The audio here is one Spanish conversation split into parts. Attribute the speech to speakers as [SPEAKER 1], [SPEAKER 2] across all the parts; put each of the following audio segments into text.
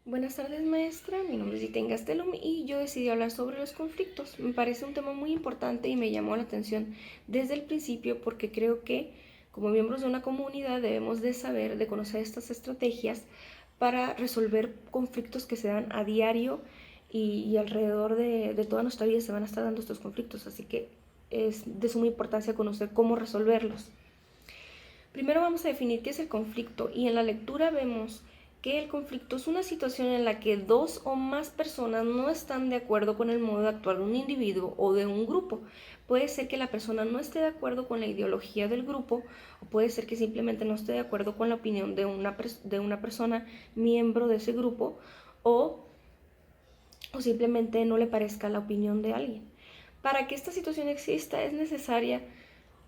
[SPEAKER 1] Buenas tardes, maestra. Mi nombre es Yiten Gastelum y yo decidí hablar sobre los conflictos. Me parece un tema muy importante y me llamó la atención desde el principio porque creo que como miembros de una comunidad debemos de saber, de conocer estas estrategias para resolver conflictos que se dan a diario y alrededor de toda nuestra vida se van a estar dando estos conflictos. Así que es de suma importancia conocer cómo resolverlos. Primero vamos a definir qué es el conflicto y en la lectura vemos que el conflicto es una situación en la que dos o más personas no están de acuerdo con el modo de actuar de un individuo o de un grupo. Puede ser que la persona no esté de acuerdo con la ideología del grupo o puede ser que simplemente no esté de acuerdo con la opinión de una persona miembro de ese grupo o, o simplemente no le parezca la opinión de alguien. Para que esta situación exista es necesario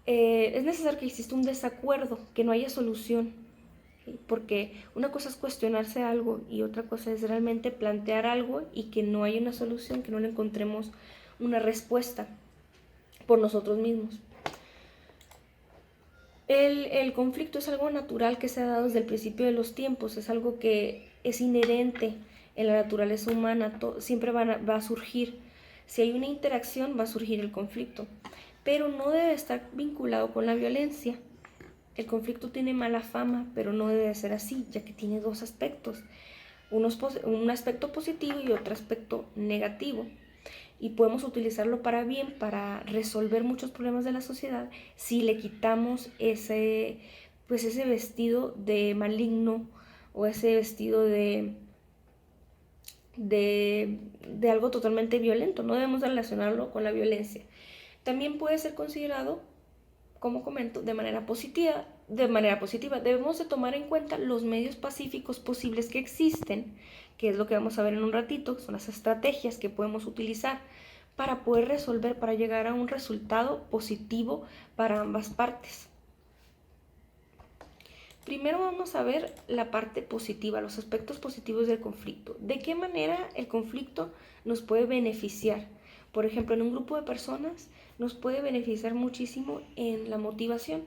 [SPEAKER 1] que exista un desacuerdo, que no haya solución, ¿sí? Porque una cosa es cuestionarse algo y otra cosa es realmente plantear algo y que no haya una solución, que no le encontremos una respuesta por nosotros mismos. El conflicto es algo natural que se ha dado desde el principio de los tiempos, es algo que es inherente en la naturaleza humana, siempre va a surgir. Si hay una interacción va a surgir el conflicto, pero no debe estar vinculado con la violencia. El conflicto tiene mala fama, pero no debe ser así, ya que tiene dos aspectos, un aspecto positivo y otro aspecto negativo. Y podemos utilizarlo para bien, para resolver muchos problemas de la sociedad, si le quitamos ese vestido de maligno o ese vestido de algo totalmente violento. No debemos relacionarlo con la violencia. También puede ser considerado, como comento, de manera positiva. Debemos de tomar en cuenta los medios pacíficos posibles que existen, que es lo que vamos a ver en un ratito, que son las estrategias que podemos utilizar para poder resolver, para llegar a un resultado positivo para ambas partes. Primero vamos a ver la parte positiva, los aspectos positivos del conflicto. ¿De qué manera el conflicto nos puede beneficiar? Por ejemplo, en un grupo de personas nos puede beneficiar muchísimo en la motivación.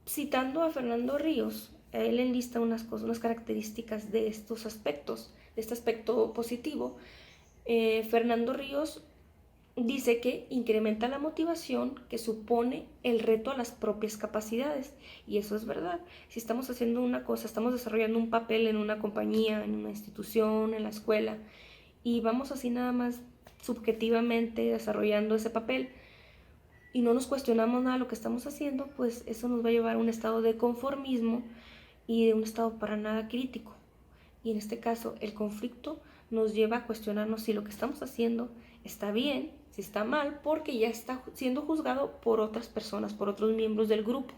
[SPEAKER 1] Citando a Fernando Ríos, él enlista unas características de estos aspectos, de este aspecto positivo. Fernando Ríos dice que incrementa la motivación que supone el reto a las propias capacidades. Y eso es verdad. Si estamos haciendo una cosa, estamos desarrollando un papel en una compañía, en una institución, en la escuela, y vamos así nada más subjetivamente desarrollando ese papel y no nos cuestionamos nada de lo que estamos haciendo, pues eso nos va a llevar a un estado de conformismo y de un estado para nada crítico. Y en este caso, el conflicto nos lleva a cuestionarnos si lo que estamos haciendo está bien, si está mal, porque ya está siendo juzgado por otras personas, por otros miembros del grupo.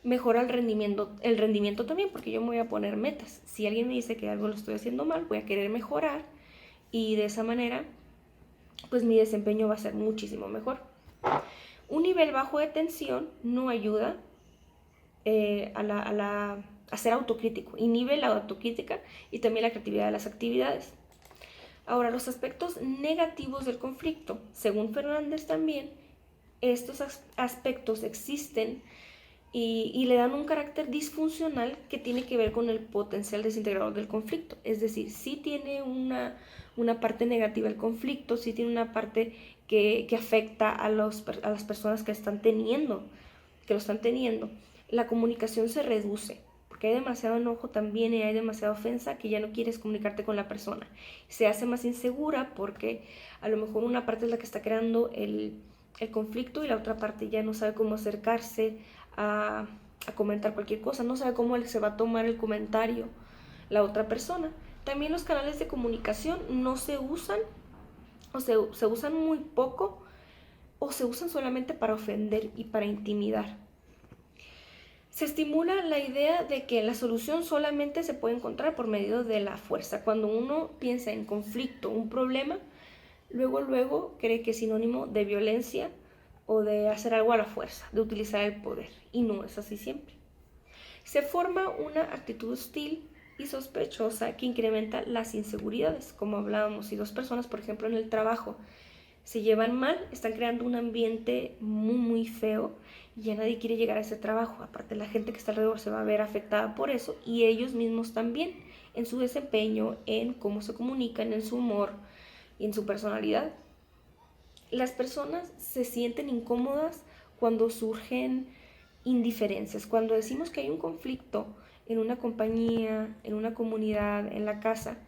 [SPEAKER 1] Mejora el rendimiento también, porque yo me voy a poner metas. Si alguien me dice que algo lo estoy haciendo mal, voy a querer mejorar y de esa manera, pues mi desempeño va a ser muchísimo mejor. Un nivel bajo de tensión no ayuda a ser autocrítico, inhibe la autocrítica y también la creatividad de las actividades. Ahora, los aspectos negativos del conflicto, según Fernández también, estos aspectos existen y le dan un carácter disfuncional que tiene que ver con el potencial desintegrador del conflicto. Es decir, sí tiene una parte negativa el conflicto, sí tiene una parte que afecta a las personas que lo están teniendo. La comunicación se reduce, porque hay demasiado enojo también y hay demasiada ofensa que ya no quieres comunicarte con la persona. Se hace más insegura porque a lo mejor una parte es la que está creando el conflicto y la otra parte ya no sabe cómo acercarse a comentar cualquier cosa, no sabe cómo se va a tomar el comentario la otra persona. También los canales de comunicación no se usan o se usan muy poco o se usan solamente para ofender y para intimidar. Se estimula la idea de que la solución solamente se puede encontrar por medio de la fuerza. Cuando uno piensa en conflicto, un problema, luego cree que es sinónimo de violencia o de hacer algo a la fuerza, de utilizar el poder. Y no es así siempre. Se forma una actitud hostil y sospechosa que incrementa las inseguridades, como hablábamos. Si dos personas, por ejemplo, en el trabajo se llevan mal, están creando un ambiente muy feo y ya nadie quiere llegar a ese trabajo. Aparte, la gente que está alrededor se va a ver afectada por eso y ellos mismos también. en su desempeño, en cómo se comunican, en su humor y en su personalidad. Las personas se sienten incómodas cuando surgen indiferencias. Cuando decimos que hay un conflicto en una compañía, en una comunidad, en la casa,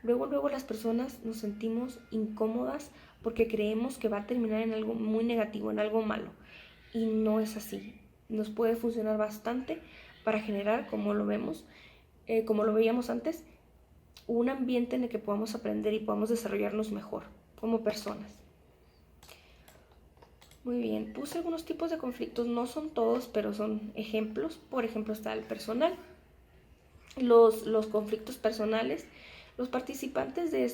[SPEAKER 1] luego las personas nos sentimos incómodas porque creemos que va a terminar en algo muy negativo, en algo malo. Y no es así. Nos puede funcionar bastante para generar, como lo vemos, como lo veíamos antes, un ambiente en el que podamos aprender y podamos desarrollarnos mejor como personas. Muy bien, puse algunos tipos de conflictos, no son todos, pero son ejemplos. Por ejemplo, está el personal, los conflictos personales. Los participantes de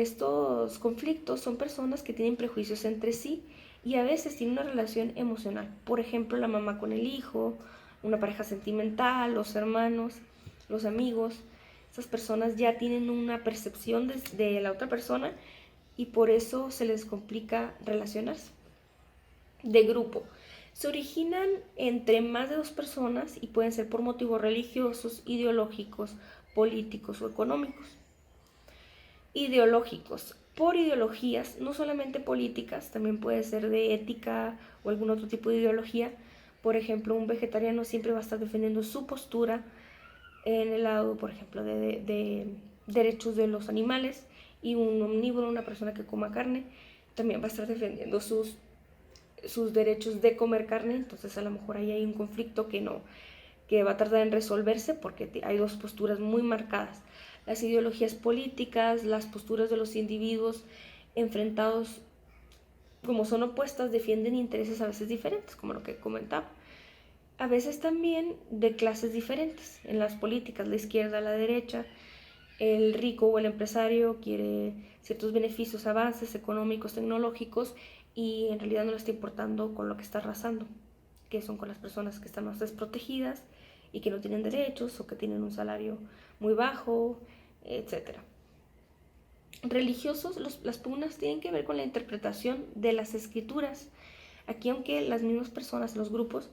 [SPEAKER 1] estos conflictos son personas que tienen prejuicios entre sí y a veces tienen una relación emocional. Por ejemplo, la mamá con el hijo, una pareja sentimental, los hermanos, los amigos. Esas personas ya tienen una percepción de la otra persona y por eso se les complica relacionarse. De grupo. Se originan entre más de dos personas y pueden ser por motivos religiosos, ideológicos, políticos o económicos. Ideológicos. Por ideologías, no solamente políticas, también puede ser de ética o algún otro tipo de ideología. Por ejemplo, un vegetariano siempre va a estar defendiendo su postura en el lado, por ejemplo, de derechos de los animales, y un omnívoro, una persona que coma carne, también va a estar defendiendo sus derechos de comer carne. Entonces a lo mejor ahí hay un conflicto que va a tardar en resolverse porque hay dos posturas muy marcadas. Las ideologías políticas, las posturas de los individuos enfrentados, como son opuestas, defienden intereses a veces diferentes, como lo que comentaba. A veces también de clases diferentes. En las políticas, la izquierda, la derecha, el rico o el empresario quiere ciertos beneficios, avances económicos, tecnológicos, y en realidad no le está importando con lo que está arrasando, que son con las personas que están más desprotegidas y que no tienen derechos o que tienen un salario muy bajo, etc. Religiosos, las pugnas tienen que ver con la interpretación de las escrituras. Aquí, aunque las mismas personas, los grupos,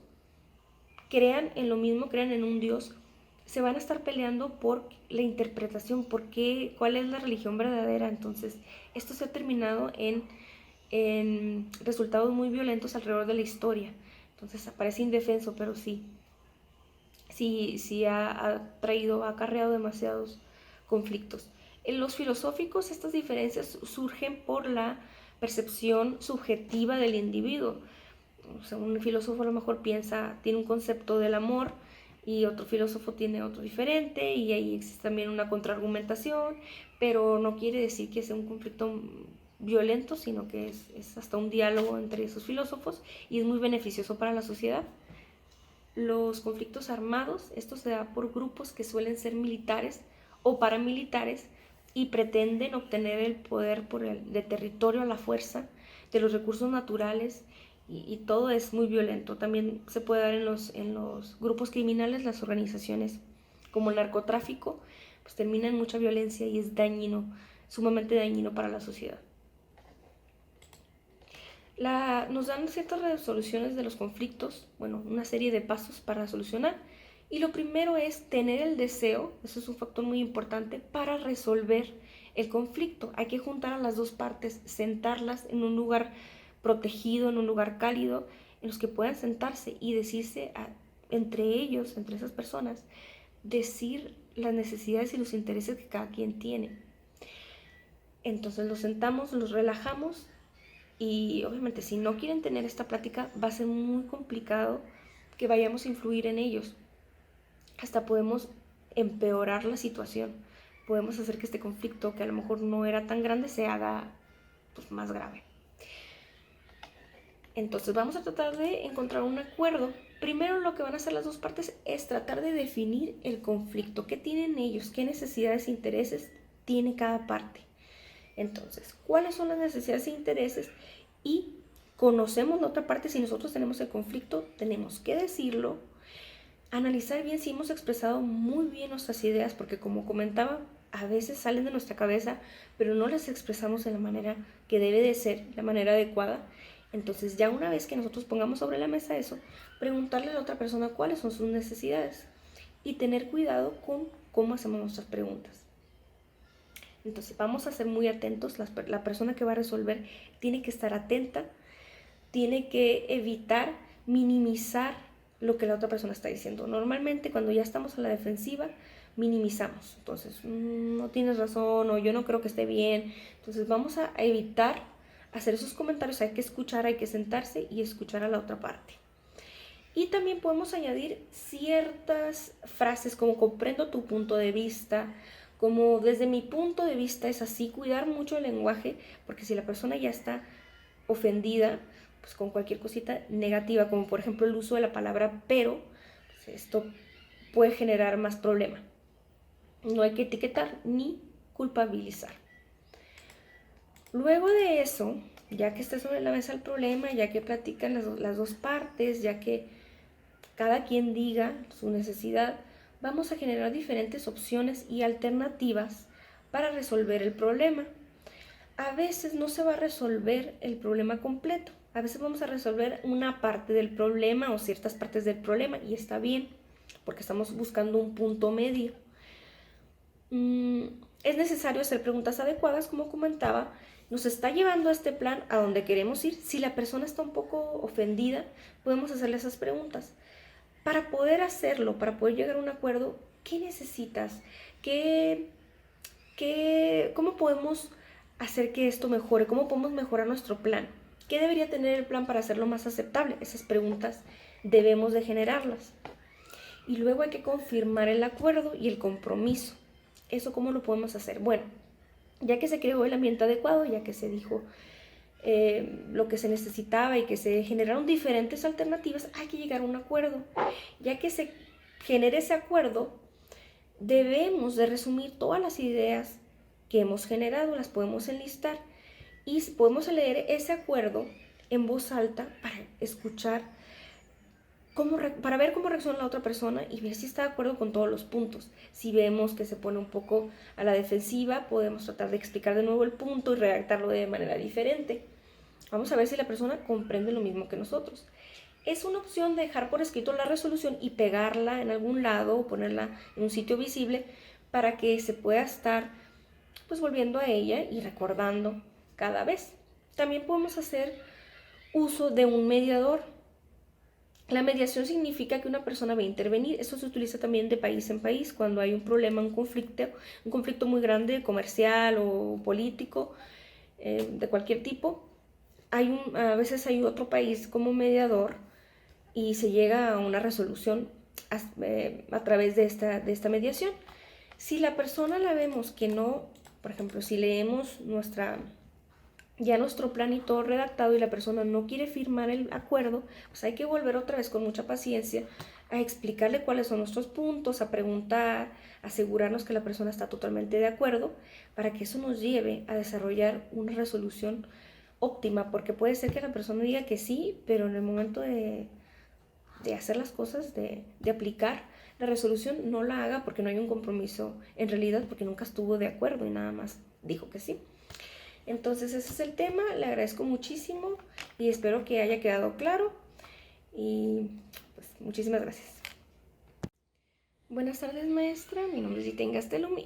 [SPEAKER 1] crean en lo mismo, crean en un Dios, se van a estar peleando por la interpretación, cuál es la religión verdadera. Entonces, esto se ha terminado en resultados muy violentos alrededor de la historia. Entonces, parece indefenso, pero sí ha acarreado demasiados conflictos. En los filosóficos, estas diferencias surgen por la percepción subjetiva del individuo. O sea, un filósofo a lo mejor tiene un concepto del amor y otro filósofo tiene otro diferente, y ahí existe también una contraargumentación, pero no quiere decir que sea un conflicto violento, sino que es hasta un diálogo entre esos filósofos y es muy beneficioso para la sociedad. Los conflictos armados, esto se da por grupos que suelen ser militares o paramilitares y pretenden obtener el poder de territorio a la fuerza, de los recursos naturales, y todo es muy violento. También se puede dar en los grupos criminales, las organizaciones como el narcotráfico, pues termina en mucha violencia y es dañino, sumamente dañino para la sociedad. Nos dan ciertas resoluciones de los conflictos, bueno, una serie de pasos para solucionar. Y lo primero es tener el deseo, eso es un factor muy importante para resolver el conflicto. Hay que juntar a las dos partes, sentarlas en un lugar protegido, en un lugar cálido, en los que puedan sentarse y decirse entre ellos, entre esas personas, decir las necesidades y los intereses que cada quien tiene. Entonces los sentamos, los relajamos, y obviamente si no quieren tener esta plática va a ser muy complicado que vayamos a influir en ellos. Hasta podemos empeorar la situación. Podemos hacer que este conflicto, que a lo mejor no era tan grande, se haga pues más grave. Entonces vamos a tratar de encontrar un acuerdo. Primero lo que van a hacer las dos partes es tratar de definir el conflicto. ¿Qué tienen ellos? ¿Qué necesidades e intereses tiene cada parte? Entonces, ¿cuáles son las necesidades e intereses? Y conocemos la otra parte. Si nosotros tenemos el conflicto, tenemos que decirlo, analizar bien si hemos expresado muy bien nuestras ideas, porque como comentaba, a veces salen de nuestra cabeza, pero no las expresamos de la manera que debe de ser, la manera adecuada. Entonces, ya una vez que nosotros pongamos sobre la mesa eso, preguntarle a la otra persona cuáles son sus necesidades y tener cuidado con cómo hacemos nuestras preguntas. Entonces vamos a ser muy atentos, la persona que va a resolver tiene que estar atenta, tiene que evitar minimizar lo que la otra persona está diciendo. Normalmente cuando ya estamos a la defensiva, minimizamos. Entonces, no tienes razón o yo no creo que esté bien. Entonces vamos a evitar hacer esos comentarios. Hay que escuchar, hay que sentarse y escuchar a la otra parte. Y también podemos añadir ciertas frases como comprendo tu punto de vista, como desde mi punto de vista es así, cuidar mucho el lenguaje, porque si la persona ya está ofendida, pues con cualquier cosita negativa, como por ejemplo el uso de la palabra pero, pues esto puede generar más problema. No hay que etiquetar ni culpabilizar. Luego de eso, ya que está sobre la mesa el problema, ya que platican las dos partes, ya que cada quien diga su necesidad, vamos a generar diferentes opciones y alternativas para resolver el problema. A veces no se va a resolver el problema completo, a veces vamos a resolver una parte del problema o ciertas partes del problema y está bien, porque estamos buscando un punto medio. Es necesario hacer preguntas adecuadas, como comentaba, nos está llevando este plan a donde queremos ir. Si la persona está un poco ofendida, podemos hacerle esas preguntas. Para poder hacerlo, para poder llegar a un acuerdo, ¿qué necesitas? ¿Cómo podemos hacer que esto mejore? ¿Cómo podemos mejorar nuestro plan? ¿Qué debería tener el plan para hacerlo más aceptable? Esas preguntas debemos de generarlas. Y luego hay que confirmar el acuerdo y el compromiso. ¿Eso cómo lo podemos hacer? Bueno, ya que se creó el ambiente adecuado, ya que se dijo lo que se necesitaba y que se generaron diferentes alternativas, hay que llegar a un acuerdo. Ya que se genere ese acuerdo, debemos de resumir todas las ideas que hemos generado, las podemos enlistar y podemos leer ese acuerdo en voz alta para escuchar, para ver cómo reacciona la otra persona y ver si está de acuerdo con todos los puntos. Si vemos que se pone un poco a la defensiva, podemos tratar de explicar de nuevo el punto y redactarlo de manera diferente. Vamos a ver si la persona comprende lo mismo que nosotros. Es una opción dejar por escrito la resolución y pegarla en algún lado o ponerla en un sitio visible para que se pueda estar pues volviendo a ella y recordando cada vez. También podemos hacer uso de un mediador. La mediación significa que una persona va a intervenir. Eso se utiliza también de país en país cuando hay un problema, un conflicto muy grande, comercial o político, de cualquier tipo. A veces hay otro país como mediador y se llega a una resolución a través de esta mediación. Si la persona la vemos que no, por ejemplo, si leemos nuestro plan y todo redactado y la persona no quiere firmar el acuerdo, pues hay que volver otra vez con mucha paciencia a explicarle cuáles son nuestros puntos, a preguntar, asegurarnos que la persona está totalmente de acuerdo para que eso nos lleve a desarrollar una resolución óptima, porque puede ser que la persona diga que sí, pero en el momento de hacer las cosas, de aplicar la resolución, no la haga porque no hay un compromiso en realidad, porque nunca estuvo de acuerdo y nada más dijo que sí. Entonces ese es el tema, le agradezco muchísimo y espero que haya quedado claro y pues muchísimas gracias. Buenas tardes maestra, mi nombre es Yiten Gastelum